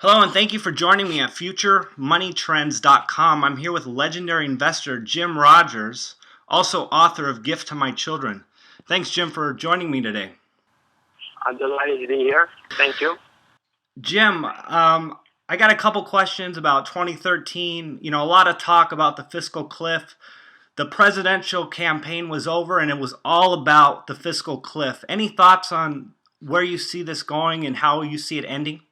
Hello, and thank you for joining me at FutureMoneyTrends.com. I'm here with legendary investor Jim Rogers, also author of Gift to My Children. Thanks, Jim, for joining me today. I'm delighted to be here. Thank you. Jim, I got a couple questions about 2013. A lot of talk about the fiscal cliff. The presidential campaign was over, and it was all about the fiscal cliff. Any thoughts on where you see this going and how you see it ending?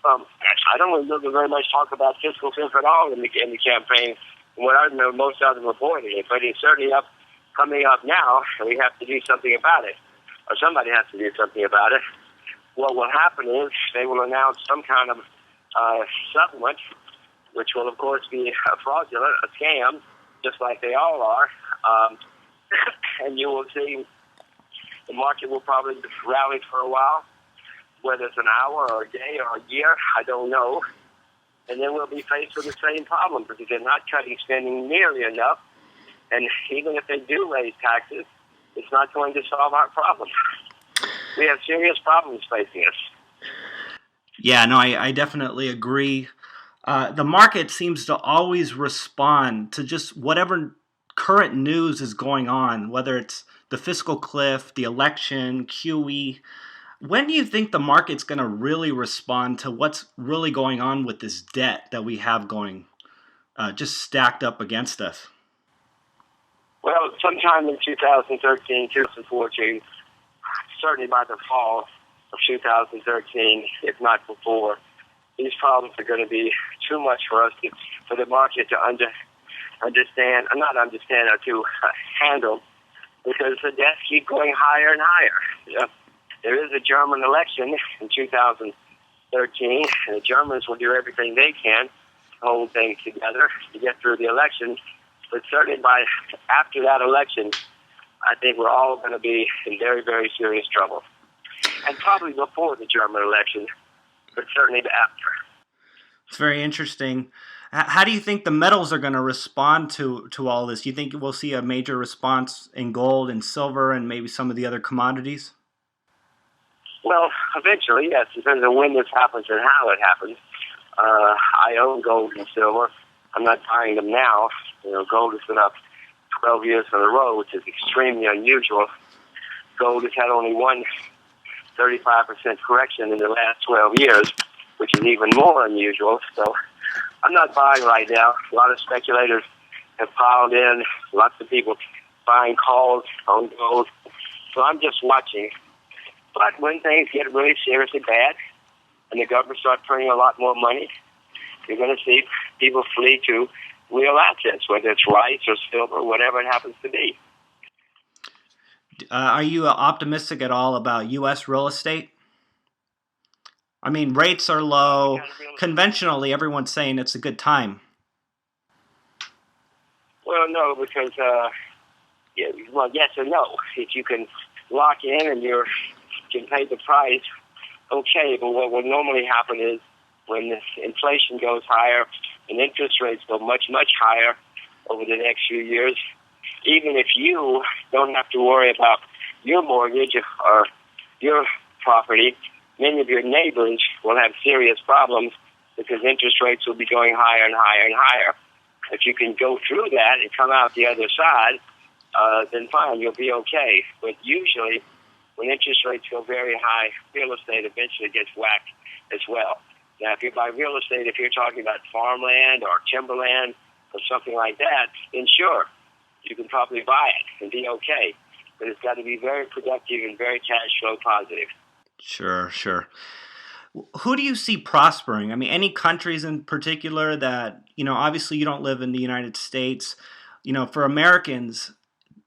I don't really very much talk about fiscal cliff at all in the campaign. From what I remember, most of them avoided it, but it's certainly coming up now, and we have to do something about it, or somebody has to do something about it. What will happen is they will announce some kind of supplement, which will, of course, be fraudulent, a scam, just like they all are. And you will see the market will probably rally for a while, whether it's an hour or a day or a year, I don't know. And then we'll be faced with the same problem because they're not cutting spending nearly enough. And even if they do raise taxes, it's not going to solve our problem. We have serious problems facing us. Yeah, no, I definitely agree. The market seems to always respond to just whatever current news is going on, whether it's the fiscal cliff, the election, QE. When do you think the market's going to really respond to what's really going on with this debt that we have going just stacked up against us? Well, sometime in 2013, 2014, certainly by the fall of 2013, if not before, these problems are going to be too much for us, for the market to understand, or to handle, because the debts keep going higher and higher. Yeah. There is a German election in 2013, and the Germans will do everything they can to hold things together to get through the election. But certainly after that election, I think we're all going to be in very, very serious trouble. And probably before the German election, but certainly after. It's very interesting. How do you think the metals are going to respond to all this? Do you think we'll see a major response in gold and silver and maybe some of the other commodities? Well, eventually, yes. Depends on when this happens and how it happens. I own gold and silver. I'm not buying them now. Gold has been up 12 years in a row, which is extremely unusual. Gold has had only one 35% correction in the last 12 years, which is even more unusual. So I'm not buying right now. A lot of speculators have piled in. Lots of people buying calls on gold. So I'm just watching. But when things get really seriously bad and the government starts printing a lot more money, you're going to see people flee to real assets, whether it's rice or silver, whatever it happens to be. Are you optimistic at all about U.S. real estate? I mean, rates are low. Conventionally, everyone's saying it's a good time. Well, no, because, yes and no. If you can lock in and you can pay the price, okay. But what will normally happen is when inflation goes higher and interest rates go much, much higher over the next few years, even if you don't have to worry about your mortgage or your property, many of your neighbors will have serious problems because interest rates will be going higher and higher and higher. If you can go through that and come out the other side, then fine, you'll be okay. But usually, when interest rates go very high, real estate eventually gets whacked as well. Now, if you buy real estate, if you're talking about farmland or timberland or something like that, then sure, you can probably buy it and be okay. But it's got to be very productive and very cash flow positive. Sure. Who do you see prospering? I mean, any countries in particular that, obviously you don't live in the United States. For Americans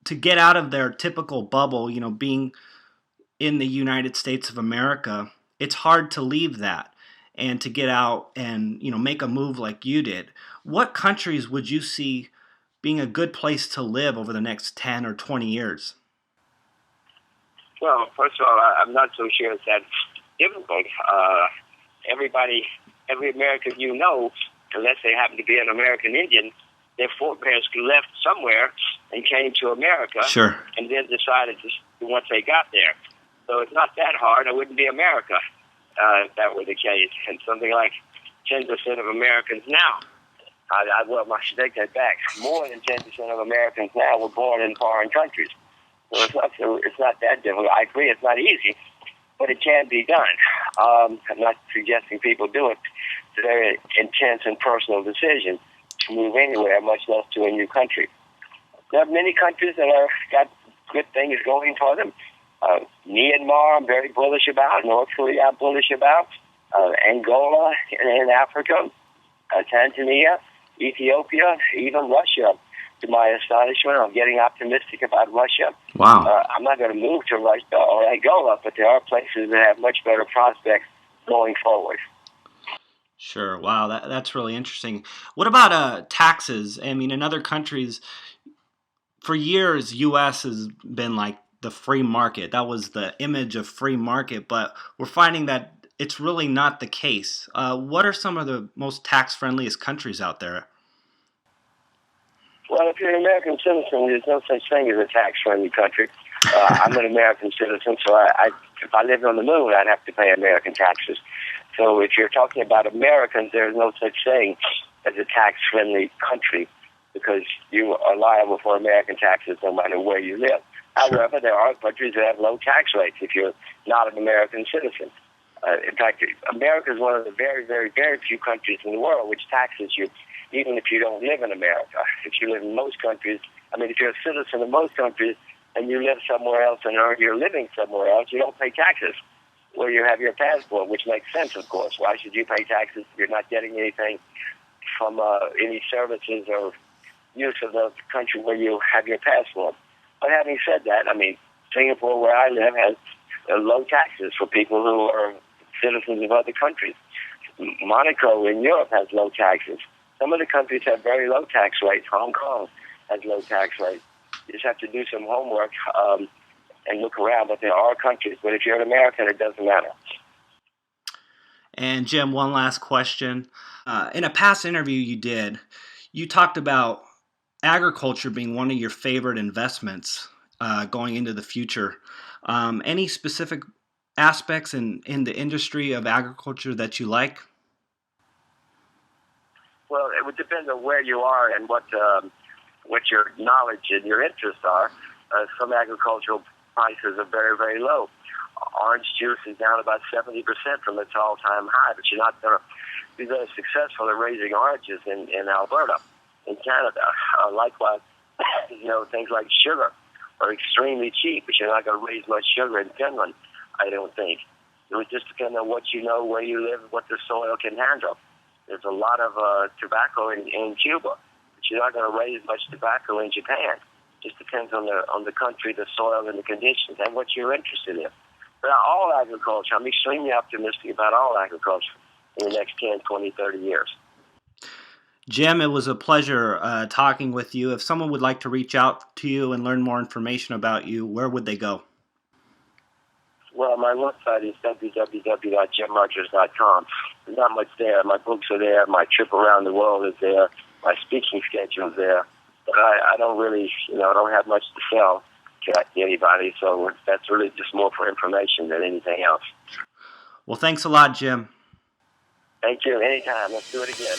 to get out of their typical bubble, being in the United States of America, it's hard to leave that and to get out and, make a move like you did. What countries would you see being a good place to live over the next 10 or 20 years? Well, first of all, I'm not so sure it's that difficult. Every American unless they happen to be an American Indian, their forebears left somewhere and came to America. Sure. And then decided to once they got there. So it's not that hard. It wouldn't be America. that were the case. And something like 10% of Americans now, I should take that back. More than 10% of Americans now were born in foreign countries. So it's not that difficult. I agree it's not easy, but it can be done. I'm not suggesting people do it. It's a very intense and personal decision to move anywhere, much less to a new country. There are many countries that are got good things going for them. Myanmar, I'm very bullish about. North Korea, I'm bullish about. Angola in Africa, Tanzania, Ethiopia, even Russia. To my astonishment, I'm getting optimistic about Russia. Wow. I'm not going to move to Russia or Angola, but there are places that have much better prospects going forward. Sure. Wow, that's really interesting. What about taxes? I mean, in other countries, for years, U.S. has been like the free market. That was the image of free market, but we're finding that it's really not the case. What are some of the most tax-friendliest countries out there? Well, if you're an American citizen, there's no such thing as a tax-friendly country. I'm an American citizen, so if I lived on the moon, I'd have to pay American taxes. So if you're talking about Americans, there's no such thing as a tax-friendly country because you are liable for American taxes no matter where you live. However, there are countries that have low tax rates if you're not an American citizen. In fact, America is one of the very, very, very few countries in the world which taxes you, even if you don't live in America. If you live in most countries, if you're a citizen of most countries and you live somewhere else and earn your living somewhere else, you don't pay taxes where you have your passport, which makes sense, of course. Why should you pay taxes if you're not getting anything from any services or use of the country where you have your passport? But having said that, Singapore, where I live, has low taxes for people who are citizens of other countries. Monaco in Europe has low taxes. Some of the countries have very low tax rates. Hong Kong has low tax rates. You just have to do some homework and look around. But there are countries. But if you're an American, it doesn't matter. And Jim, one last question. In a past interview you did, you talked about agriculture being one of your favorite investments going into the future. Any specific aspects in the industry of agriculture that you like? Well, it would depend on where you are and what your knowledge and your interests are. Some agricultural prices are very, very low. Orange juice is down about 70% from its all-time high, but you're not going to be very successful at raising oranges in Alberta, in Canada. Likewise, things like sugar are extremely cheap, but you're not going to raise much sugar in Finland, I don't think. It would just depend on what you know, where you live, what the soil can handle. There's a lot of tobacco in Cuba, but you're not going to raise much tobacco in Japan. It just depends on the country, the soil, and the conditions, and what you're interested in. But all agriculture, I'm extremely optimistic about all agriculture in the next 10, 20, 30 years. Jim, it was a pleasure talking with you. If someone would like to reach out to you and learn more information about you, where would they go? Well, my website is www.jimrogers.com. There's not much there. My books are there. My trip around the world is there. My speaking schedule is there. But I don't really, I don't have much to sell to anybody, so that's really just more for information than anything else. Well, thanks a lot, Jim. Thank you. Anytime. Let's do it again.